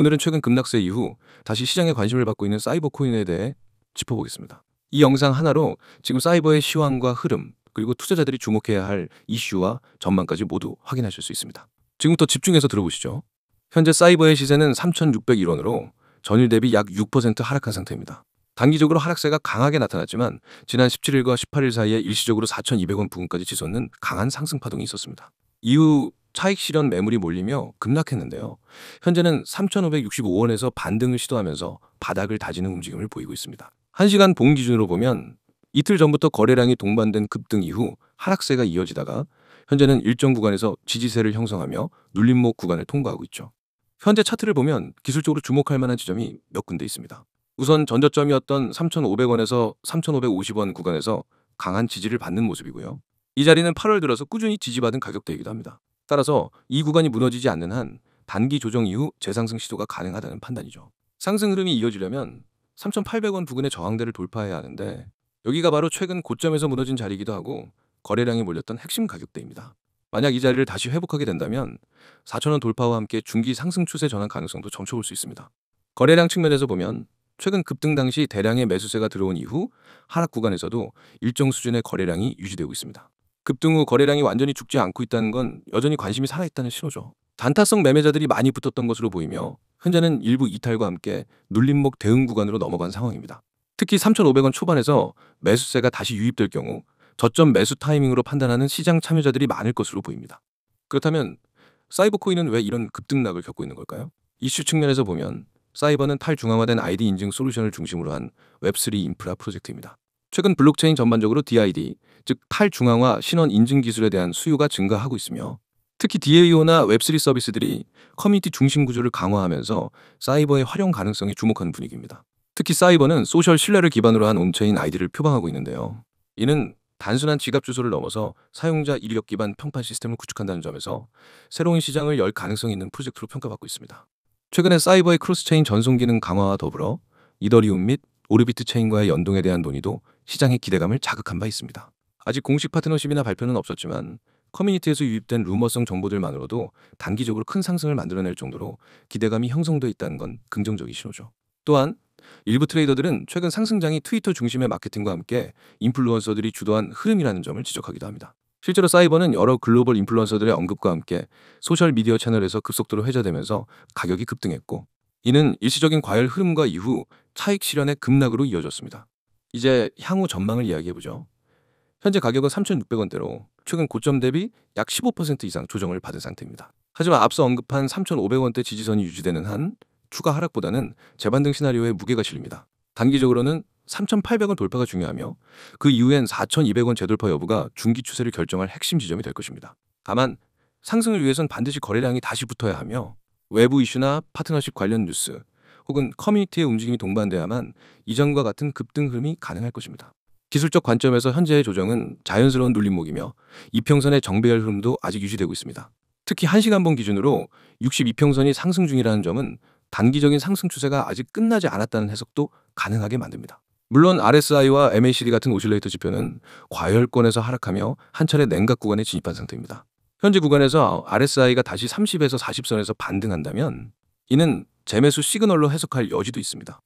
오늘은 최근 급락세 이후 다시 시장에 관심을 받고 있는 사이버 코인에 대해 짚어보겠습니다. 이 영상 하나로 지금 사이버의 시황과 흐름, 그리고 투자자들이 주목해야 할 이슈와 전망까지 모두 확인하실 수 있습니다. 지금부터 집중해서 들어보시죠. 현재 사이버의 시세는 3,601원으로 전일 대비 약 6% 하락한 상태입니다. 단기적으로 하락세가 강하게 나타났지만 지난 17일과 18일 사이에 일시적으로 4,200원 부근까지 치솟는 강한 상승 파동이 있었습니다. 이후 차익 실현 매물이 몰리며 급락했는데요. 현재는 3,565원에서 반등을 시도하면서 바닥을 다지는 움직임을 보이고 있습니다. 1시간 봉 기준으로 보면 이틀 전부터 거래량이 동반된 급등 이후 하락세가 이어지다가 현재는 일정 구간에서 지지세를 형성하며 눌림목 구간을 통과하고 있죠. 현재 차트를 보면 기술적으로 주목할 만한 지점이 몇 군데 있습니다. 우선 전저점이었던 3,500원에서 3,550원 구간에서 강한 지지를 받는 모습이고요. 이 자리는 8월 들어서 꾸준히 지지받은 가격대이기도 합니다. 따라서 이 구간이 무너지지 않는 한 단기 조정 이후 재상승 시도가 가능하다는 판단이죠. 상승 흐름이 이어지려면 3,800원 부근의 저항대를 돌파해야 하는데 여기가 바로 최근 고점에서 무너진 자리이기도 하고 거래량이 몰렸던 핵심 가격대입니다. 만약 이 자리를 다시 회복하게 된다면 4,000원 돌파와 함께 중기 상승 추세 전환 가능성도 점쳐볼 수 있습니다. 거래량 측면에서 보면 최근 급등 당시 대량의 매수세가 들어온 이후 하락 구간에서도 일정 수준의 거래량이 유지되고 있습니다. 급등 후 거래량이 완전히 죽지 않고 있다는 건 여전히 관심이 살아있다는 신호죠. 단타성 매매자들이 많이 붙었던 것으로 보이며 현재는 일부 이탈과 함께 눌림목 대응 구간으로 넘어간 상황입니다. 특히 3,500원 초반에서 매수세가 다시 유입될 경우 저점 매수 타이밍으로 판단하는 시장 참여자들이 많을 것으로 보입니다. 그렇다면 사이버 코인은 왜 이런 급등락을 겪고 있는 걸까요? 이슈 측면에서 보면 사이버는 탈중앙화된 아이디 인증 솔루션을 중심으로 한 웹3 인프라 프로젝트입니다. 최근 블록체인 전반적으로 DID, 즉 탈중앙화 신원 인증 기술에 대한 수요가 증가하고 있으며 특히 DAO나 웹3 서비스들이 커뮤니티 중심 구조를 강화하면서 사이버의 활용 가능성에 주목하는 분위기입니다. 특히 사이버는 소셜 신뢰를 기반으로 한 온체인 아이디를 표방하고 있는데요. 이는 단순한 지갑 주소를 넘어서 사용자 입력 기반 평판 시스템을 구축한다는 점에서 새로운 시장을 열 가능성이 있는 프로젝트로 평가받고 있습니다. 최근에 사이버의 크로스체인 전송 기능 강화와 더불어 이더리움 및 오르비트 체인과의 연동에 대한 논의도 시장의 기대감을 자극한 바 있습니다. 아직 공식 파트너십이나 발표는 없었지만 커뮤니티에서 유입된 루머성 정보들만으로도 단기적으로 큰 상승을 만들어낼 정도로 기대감이 형성돼 있다는 건 긍정적인 신호죠. 또한 일부 트레이더들은 최근 상승장이 트위터 중심의 마케팅과 함께 인플루언서들이 주도한 흐름이라는 점을 지적하기도 합니다. 실제로 사이버는 여러 글로벌 인플루언서들의 언급과 함께 소셜미디어 채널에서 급속도로 회자되면서 가격이 급등했고 이는 일시적인 과열 흐름과 이후 차익 실현의 급락으로 이어졌습니다. 이제 향후 전망을 이야기해보죠. 현재 가격은 3,600원대로 최근 고점 대비 약 15% 이상 조정을 받은 상태입니다. 하지만 앞서 언급한 3,500원대 지지선이 유지되는 한 추가 하락보다는 재반등 시나리오에 무게가 실립니다. 단기적으로는 3,800원 돌파가 중요하며 그 이후엔 4,200원 재돌파 여부가 중기 추세를 결정할 핵심 지점이 될 것입니다. 다만 상승을 위해선 반드시 거래량이 다시 붙어야 하며 외부 이슈나 파트너십 관련 뉴스 혹은 커뮤니티의 움직임이 동반돼야만 이전과 같은 급등 흐름이 가능할 것입니다. 기술적 관점에서 현재의 조정은 자연스러운 눌림목이며 이평선의 정배열 흐름도 아직 유지되고 있습니다. 특히 1시간봉 기준으로 62평선이 상승 중이라는 점은 단기적인 상승 추세가 아직 끝나지 않았다는 해석도 가능하게 만듭니다. 물론 RSI와 MACD 같은 오실레이터 지표는 과열권에서 하락하며 한 차례 냉각 구간에 진입한 상태입니다. 현재 구간에서 RSI가 다시 30에서 40선에서 반등한다면 이는 재매수 시그널로 해석할 여지도 있습니다.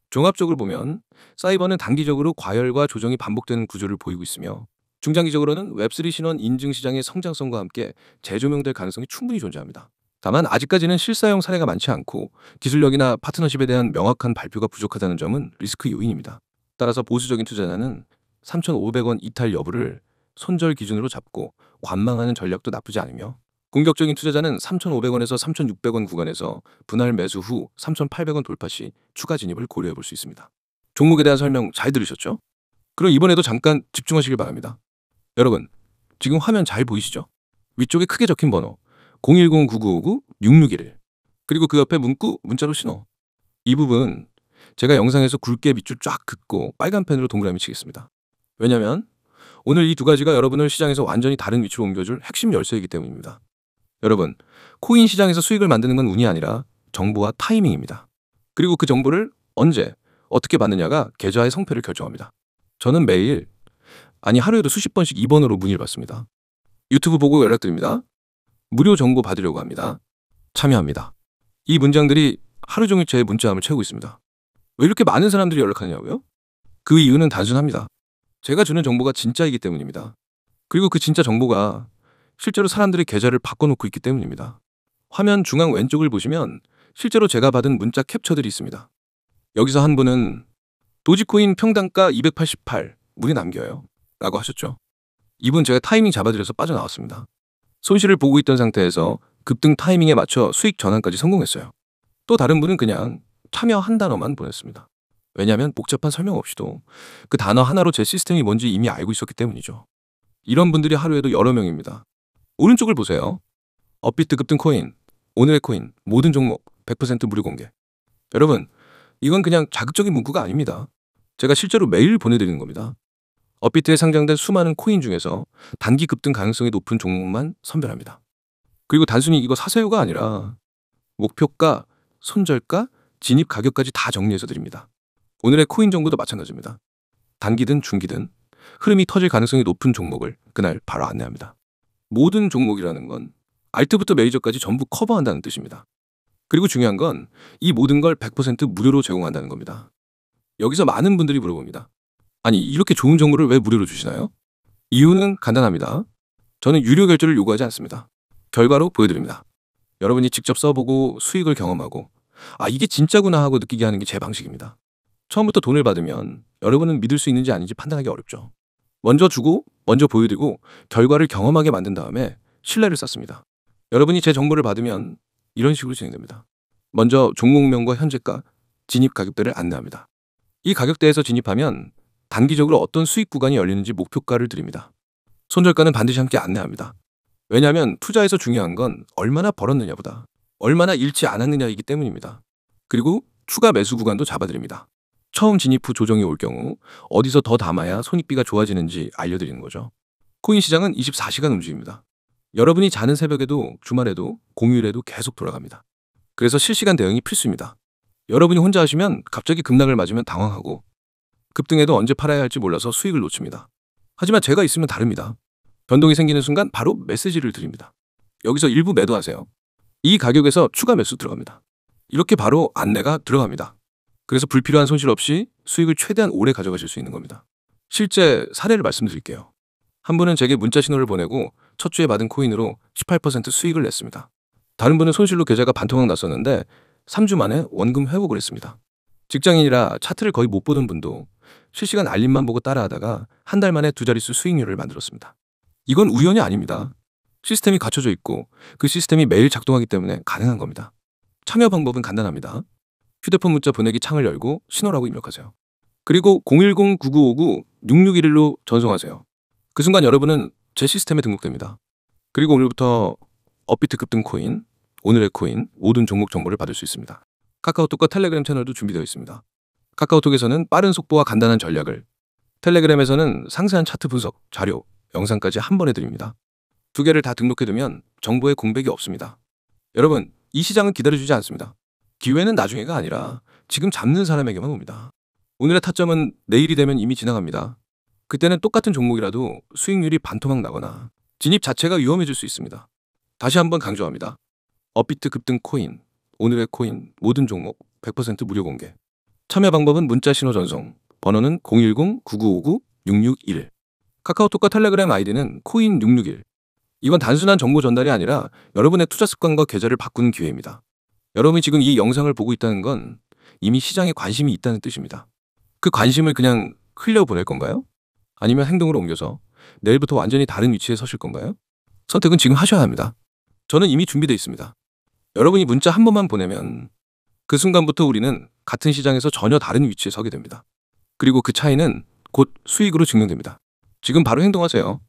종합적으로 보면 사이버는 단기적으로 과열과 조정이 반복되는 구조를 보이고 있으며 중장기적으로는 웹3 신원 인증 시장의 성장성과 함께 재조명될 가능성이 충분히 존재합니다. 다만 아직까지는 실사용 사례가 많지 않고 기술력이나 파트너십에 대한 명확한 발표가 부족하다는 점은 리스크 요인입니다. 따라서 보수적인 투자자는 3,500원 이탈 여부를 손절 기준으로 잡고 관망하는 전략도 나쁘지 않으며 공격적인 투자자는 3,500원에서 3,600원 구간에서 분할 매수 후 3,800원 돌파 시 추가 진입을 고려해 볼 수 있습니다. 종목에 대한 설명 잘 들으셨죠? 그럼 이번에도 잠깐 집중하시길 바랍니다. 여러분, 지금 화면 잘 보이시죠? 위쪽에 크게 적힌 번호 010-9959-6611 그리고 그 옆에 문구 문자로 신호 이 부분 제가 영상에서 굵게 밑줄 쫙 긋고 빨간 펜으로 동그라미 치겠습니다. 왜냐면 오늘 이 두 가지가 여러분을 시장에서 완전히 다른 위치로 옮겨줄 핵심 열쇠이기 때문입니다. 여러분, 코인 시장에서 수익을 만드는 건 운이 아니라 정보와 타이밍입니다. 그리고 그 정보를 언제, 어떻게 받느냐가 계좌의 성패를 결정합니다. 저는 매일, 아니 하루에도 수십 번씩 2번으로 문의를 받습니다. 유튜브 보고 연락드립니다. 무료 정보 받으려고 합니다. 참여합니다. 이 문장들이 하루 종일 제 문자함을 채우고 있습니다. 왜 이렇게 많은 사람들이 연락하냐고요? 그 이유는 단순합니다. 제가 주는 정보가 진짜이기 때문입니다. 그리고 그 진짜 정보가 실제로 사람들의 계좌를 바꿔놓고 있기 때문입니다. 화면 중앙 왼쪽을 보시면 실제로 제가 받은 문자 캡처들이 있습니다. 여기서 한 분은 도지코인 평단가 288 물이 남겨요 라고 하셨죠. 이분 제가 타이밍 잡아드려서 빠져나왔습니다. 손실을 보고 있던 상태에서 급등 타이밍에 맞춰 수익 전환까지 성공했어요. 또 다른 분은 그냥 참여한 단어만 보냈습니다. 왜냐하면 복잡한 설명 없이도 그 단어 하나로 제 시스템이 뭔지 이미 알고 있었기 때문이죠. 이런 분들이 하루에도 여러 명입니다. 오른쪽을 보세요. 업비트 급등 코인, 오늘의 코인, 모든 종목 100% 무료 공개. 여러분, 이건 그냥 자극적인 문구가 아닙니다. 제가 실제로 매일 보내드리는 겁니다. 업비트에 상장된 수많은 코인 중에서 단기 급등 가능성이 높은 종목만 선별합니다. 그리고 단순히 이거 사세요가 아니라 목표가, 손절가, 진입 가격까지 다 정리해서 드립니다. 오늘의 코인 정보도 마찬가지입니다. 단기든 중기든 흐름이 터질 가능성이 높은 종목을 그날 바로 안내합니다. 모든 종목이라는 건 알트부터 메이저까지 전부 커버한다는 뜻입니다. 그리고 중요한 건 이 모든 걸 100% 무료로 제공한다는 겁니다. 여기서 많은 분들이 물어봅니다. 아니, 이렇게 좋은 정보를 왜 무료로 주시나요? 이유는 간단합니다. 저는 유료 결제를 요구하지 않습니다. 결과로 보여드립니다. 여러분이 직접 써보고 수익을 경험하고 아, 이게 진짜구나 하고 느끼게 하는 게 제 방식입니다. 처음부터 돈을 받으면 여러분은 믿을 수 있는지 아닌지 판단하기 어렵죠. 먼저 주고 먼저 보여드리고 결과를 경험하게 만든 다음에 신뢰를 쌓습니다. 여러분이 제 정보를 받으면 이런 식으로 진행됩니다. 먼저 종목명과 현재가, 진입 가격대를 안내합니다. 이 가격대에서 진입하면 단기적으로 어떤 수익 구간이 열리는지 목표가를 드립니다. 손절가는 반드시 함께 안내합니다. 왜냐하면 투자에서 중요한 건 얼마나 벌었느냐보다 얼마나 잃지 않았느냐이기 때문입니다. 그리고 추가 매수 구간도 잡아드립니다. 처음 진입 후 조정이 올 경우 어디서 더 담아야 손익비가 좋아지는지 알려드리는 거죠. 코인 시장은 24시간 움직입니다. 여러분이 자는 새벽에도 주말에도 공휴일에도 계속 돌아갑니다. 그래서 실시간 대응이 필수입니다. 여러분이 혼자 하시면 갑자기 급락을 맞으면 당황하고 급등에도 언제 팔아야 할지 몰라서 수익을 놓칩니다. 하지만 제가 있으면 다릅니다. 변동이 생기는 순간 바로 메시지를 드립니다. 여기서 일부 매도하세요. 이 가격에서 추가 매수 들어갑니다. 이렇게 바로 안내가 들어갑니다. 그래서 불필요한 손실 없이 수익을 최대한 오래 가져가실 수 있는 겁니다. 실제 사례를 말씀드릴게요. 한 분은 제게 문자 신호를 보내고 첫 주에 받은 코인으로 18% 수익을 냈습니다. 다른 분은 손실로 계좌가 반토막 났었는데 3주 만에 원금 회복을 했습니다. 직장인이라 차트를 거의 못 보던 분도 실시간 알림만 보고 따라하다가 한 달 만에 2자릿수 수익률을 만들었습니다. 이건 우연이 아닙니다. 시스템이 갖춰져 있고 그 시스템이 매일 작동하기 때문에 가능한 겁니다. 참여 방법은 간단합니다. 휴대폰 문자 보내기 창을 열고 신호라고 입력하세요. 그리고 010-9959-6611로 전송하세요. 그 순간 여러분은 제 시스템에 등록됩니다. 그리고 오늘부터 업비트 급등 코인, 오늘의 코인, 모든 종목 정보를 받을 수 있습니다. 카카오톡과 텔레그램 채널도 준비되어 있습니다. 카카오톡에서는 빠른 속보와 간단한 전략을, 텔레그램에서는 상세한 차트 분석, 자료, 영상까지 한 번에 드립니다. 두 개를 다 등록해두면 정보에 공백이 없습니다. 여러분, 이 시장은 기다려주지 않습니다. 기회는 나중에가 아니라 지금 잡는 사람에게만 옵니다. 오늘의 타점은 내일이 되면 이미 지나갑니다. 그때는 똑같은 종목이라도 수익률이 반토막 나거나 진입 자체가 위험해질 수 있습니다. 다시 한번 강조합니다. 업비트 급등 코인, 오늘의 코인, 모든 종목 100% 무료 공개. 참여 방법은 문자 신호 전송, 번호는 010-9959-661. 카카오톡과 텔레그램 아이디는 코인661. 이건 단순한 정보 전달이 아니라 여러분의 투자 습관과 계좌를 바꾸는 기회입니다. 여러분이 지금 이 영상을 보고 있다는 건 이미 시장에 관심이 있다는 뜻입니다. 그 관심을 그냥 흘려보낼 건가요? 아니면 행동으로 옮겨서 내일부터 완전히 다른 위치에 서실 건가요? 선택은 지금 하셔야 합니다. 저는 이미 준비되어 있습니다. 여러분이 문자 한 번만 보내면 그 순간부터 우리는 같은 시장에서 전혀 다른 위치에 서게 됩니다. 그리고 그 차이는 곧 수익으로 증명됩니다. 지금 바로 행동하세요.